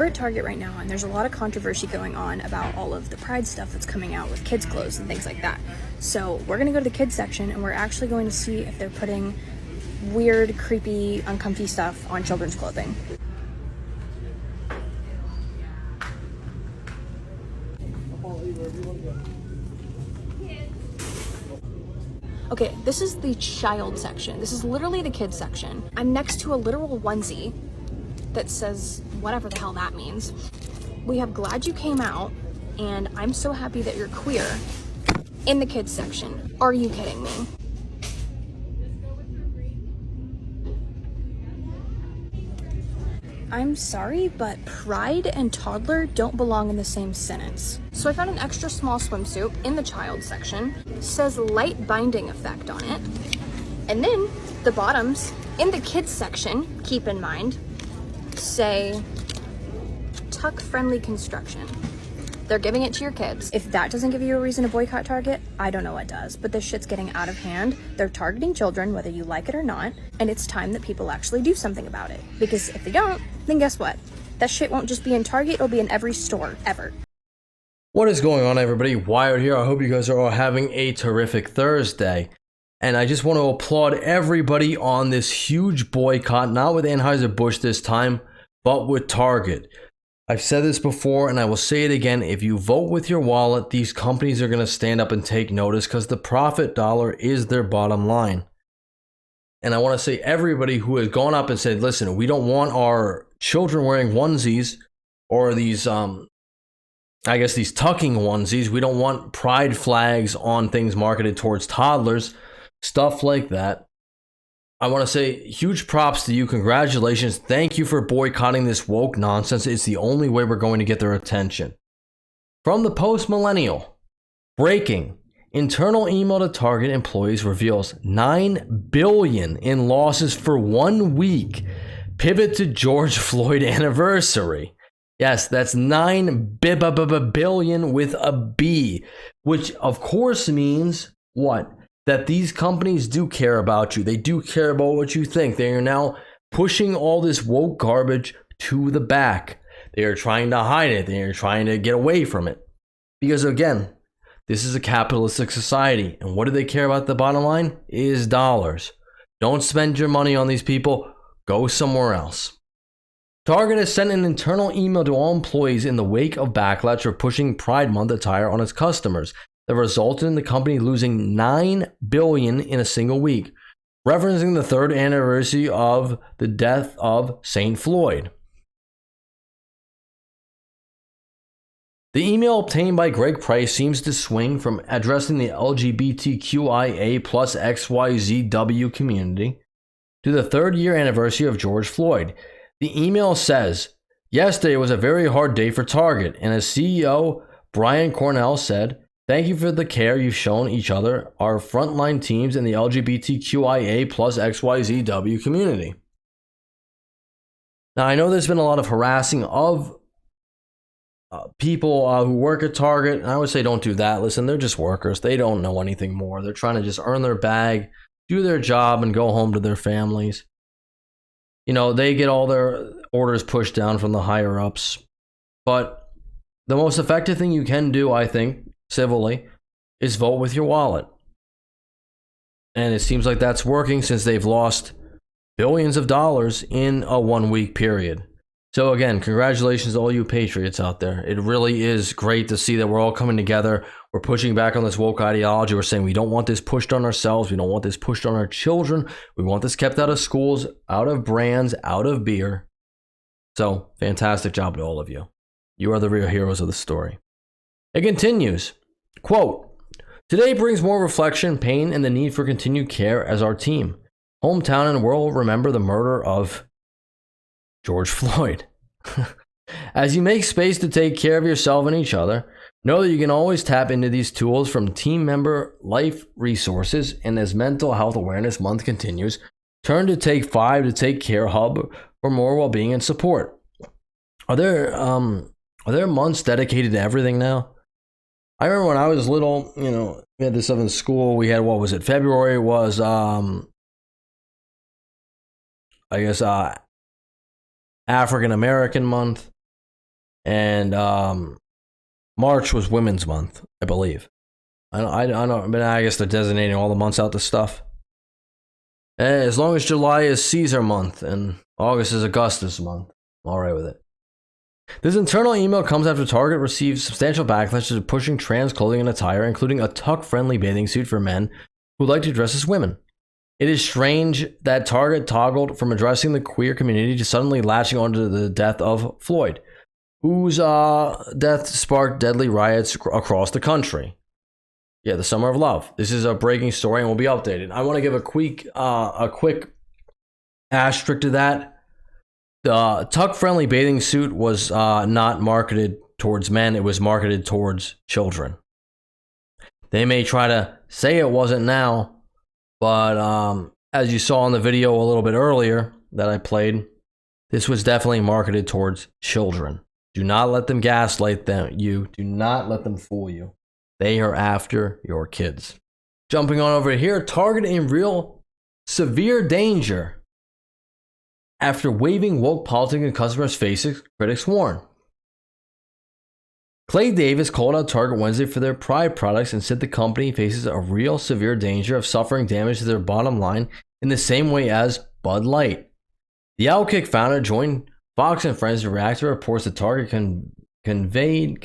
We're at Target right now, and there's a lot of controversy going on about all of the Pride stuff that's coming out with kids' clothes and things like that. So we're going to go to the kids section, and we're actually going to see if they're putting weird, creepy, uncomfy stuff on children's clothing. Okay, this is the child section. This is literally the kids section. I'm next to a literal onesie that says whatever the hell that means. We have "Glad You Came Out" and "I'm So Happy That You're Queer" in the kids section. Are you kidding me? I'm sorry, but pride and toddler don't belong in the same sentence. So I found an extra small swimsuit in the child section. It says light binding effect on it. And then the bottoms in the kids section, keep in mind, say tuck friendly construction. They're giving it to your kids. If that doesn't give you a reason to boycott Target, I don't know what does. But this shit's getting out of hand. They're targeting children, whether you like it or not. And it's time that people actually do something about it. Because if they don't, then guess what? That shit won't just be in Target, it'll be in every store, ever. What is going on, everybody? Wired here. I hope you guys are all having a terrific Thursday. And I just want to applaud everybody on this huge boycott, not with Anheuser-Busch this time, but with Target. I've said this before and I will say it again. If you vote with your wallet, these companies are going to stand up and take notice because the profit dollar is their bottom line. And I want to say everybody who has gone up and said, listen, we don't want our children wearing onesies or these, these tucking onesies. We don't want pride flags on things marketed towards toddlers, stuff like that. I want to say huge props to you. Congratulations. Thank you for boycotting this woke nonsense. It's the only way we're going to get their attention. From the post-millennial, breaking. Internal email to Target employees reveals $9 billion in losses for 1 week. Pivot to George Floyd anniversary. Yes, that's $9 billion with a B, which of course means what? That these companies do care about you. They do care about what you think. They are now pushing all this woke garbage to the back. They are trying to hide it. They are trying to get away from it. Because again, this is a capitalistic society. And what do they care about? The bottom line is dollars. Don't spend your money on these people. Go somewhere else. Target has sent an internal email to all employees in the wake of backlash for pushing Pride Month attire on its customers that resulted in the company losing $9 billion in a single week, referencing the 3rd anniversary of the death of St. Floyd. The email obtained by Greg Price seems to swing from addressing the LGBTQIA plus XYZW community to the 3rd year anniversary of George Floyd. The email says, yesterday was a very hard day for Target, and as CEO Brian Cornell said, thank you for the care you've shown each other, our frontline teams in the LGBTQIA plus XYZW community. Now, I know there's been a lot of harassing of people who work at Target, and I would say don't do that. Listen, they're just workers. They don't know anything more. They're trying to just earn their bag, do their job, and go home to their families. You know, they get all their orders pushed down from the higher-ups. But the most effective thing you can do, I think, civilly, is vote with your wallet. And it seems like that's working since they've lost billions of dollars in a 1 week period. So again, congratulations to all you patriots out there. It really is great to see that we're all coming together. We're pushing back on this woke ideology. We're saying we don't want this pushed on ourselves. We don't want this pushed on our children. We want this kept out of schools, out of brands, out of beer. So fantastic job to all of you. You are the real heroes of the story. It continues. Quote, today brings more reflection, pain, and the need for continued care as our team, hometown, and world will remember the murder of George Floyd. As you make space to take care of yourself and each other, know that you can always tap into these tools from team member life resources, and as Mental Health Awareness Month continues, turn to Take 5 to Take Care Hub for more well-being and support. Are there months dedicated to everything now? I remember when I was little, you know, we had this stuff in school. We had, what was it? February was, African American month. And March was Women's Month, I believe. I don't, but I guess they're designating all the months out to stuff. As long as July is Caesar month and August is Augustus month, I'm alright with it. This internal email comes after Target received substantial backlash to pushing trans clothing and attire, including a tuck-friendly bathing suit for men who like to dress as women. It is strange that Target toggled from addressing the queer community to suddenly latching onto the death of Floyd, whose death sparked deadly riots across the country. Yeah, the Summer of Love. This is a breaking story and will be updated. I want to give a quick asterisk to that. The tuck-friendly bathing suit was not marketed towards men. It was marketed towards children. They may try to say it wasn't now, but as you saw in the video a little bit earlier that I played, this was definitely marketed towards children. Do not let them gaslight you. Do not let them fool you. They are after your kids. Jumping on over here, Target in real severe danger after waving woke politics in customers' faces, critics warn. Clay Davis called out Target Wednesday for their Pride products and said the company faces a real severe danger of suffering damage to their bottom line in the same way as Bud Light. The Outkick founder joined Fox and Friends to react to reports that Target convened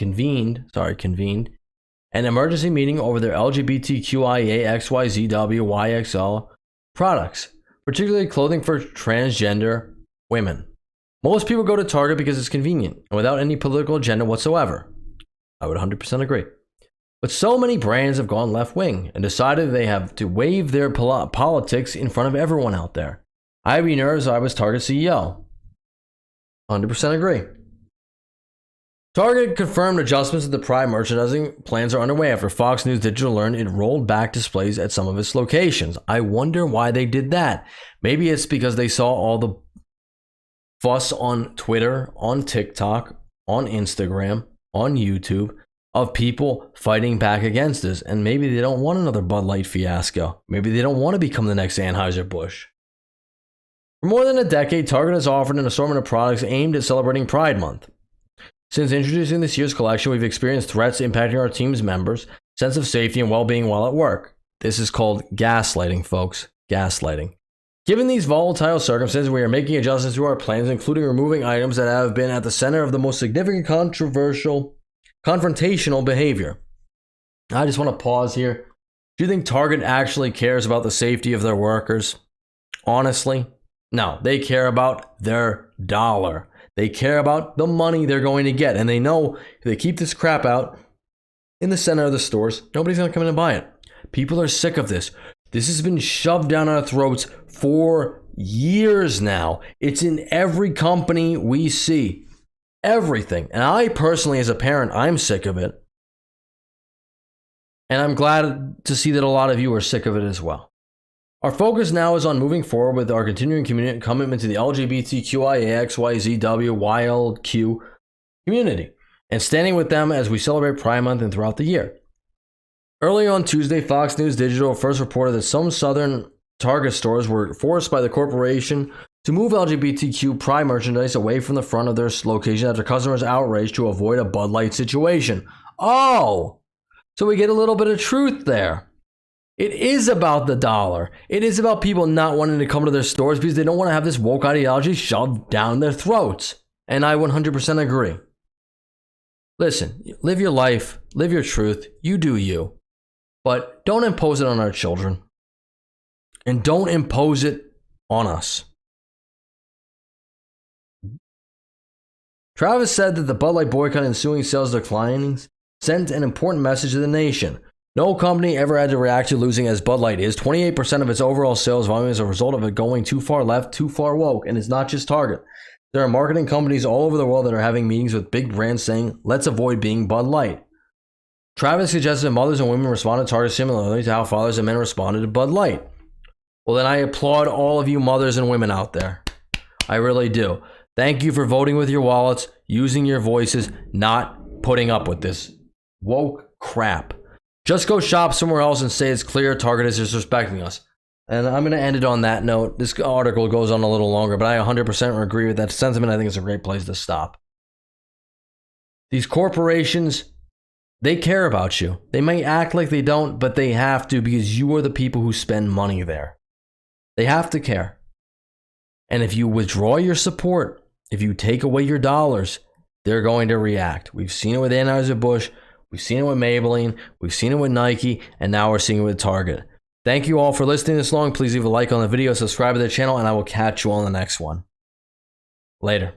an emergency meeting over their LGBTQIA XYZWYXL products, particularly clothing for transgender women. Most people go to Target because it's convenient and without any political agenda whatsoever. I would 100% agree. But so many brands have gone left-wing and decided they have to wave their politics in front of everyone out there. I'd be nervous if I was Target CEO. 100% agree. Target confirmed adjustments to the Pride merchandising plans are underway after Fox News Digital learned it rolled back displays at some of its locations. I wonder why they did that. Maybe it's because they saw all the fuss on Twitter, on TikTok, on Instagram, on YouTube of people fighting back against this, and maybe they don't want another Bud Light fiasco. Maybe they don't want to become the next Anheuser-Busch. For more than a decade, Target has offered an assortment of products aimed at celebrating Pride Month. Since introducing this year's collection, we've experienced threats impacting our team's members' sense of safety and well-being while at work. This is called gaslighting, folks. Gaslighting. Given these volatile circumstances, we are making adjustments to our plans, including removing items that have been at the center of the most significant confrontational behavior. I just want to pause here. Do you think Target actually cares about the safety of their workers? Honestly, no. They care about their dollar. They care about the money they're going to get. And they know if they keep this crap out in the center of the stores, nobody's going to come in and buy it. People are sick of this. This has been shoved down our throats for years now. It's in every company we see. Everything. And I personally, as a parent, I'm sick of it. And I'm glad to see that a lot of you are sick of it as well. Our focus now is on moving forward with our continuing commitment to the LGBTQIAXYZWYLQ community and standing with them as we celebrate Pride Month and throughout the year. Earlier on Tuesday, Fox News Digital first reported that some southern Target stores were forced by the corporation to move LGBTQ Pride merchandise away from the front of their location after customers outraged to avoid a Bud Light situation. Oh, so we get a little bit of truth there. It is about the dollar. It is about people not wanting to come to their stores because they don't want to have this woke ideology shoved down their throats. And I 100% agree. Listen, live your life, live your truth, you do you. But don't impose it on our children. And don't impose it on us. Travis said that the Bud Light boycott and ensuing sales declines sent an important message to the nation. No company ever had to react to losing as Bud Light is. 28% of its overall sales volume is a result of it going too far left, too far woke. And it's not just Target. There are marketing companies all over the world that are having meetings with big brands saying, let's avoid being Bud Light. Travis suggested that mothers and women responded to Target similarly to how fathers and men responded to Bud Light. Well, then I applaud all of you mothers and women out there. I really do. Thank you for voting with your wallets, using your voices, not putting up with this woke crap. Just go shop somewhere else and say it's clear Target is disrespecting us. And I'm going to end it on that note. This article goes on a little longer, but I 100% agree with that sentiment. I think it's a great place to stop. These corporations, they care about you. They may act like they don't, but they have to, because you are the people who spend money there. They have to care. And if you withdraw your support, if you take away your dollars, they're going to react. We've seen it with Anheuser-Busch, we've seen it with Maybelline, we've seen it with Nike, and now we're seeing it with Target. Thank you all for listening this long. Please leave a like on the video, subscribe to the channel, and I will catch you on the next one. Later.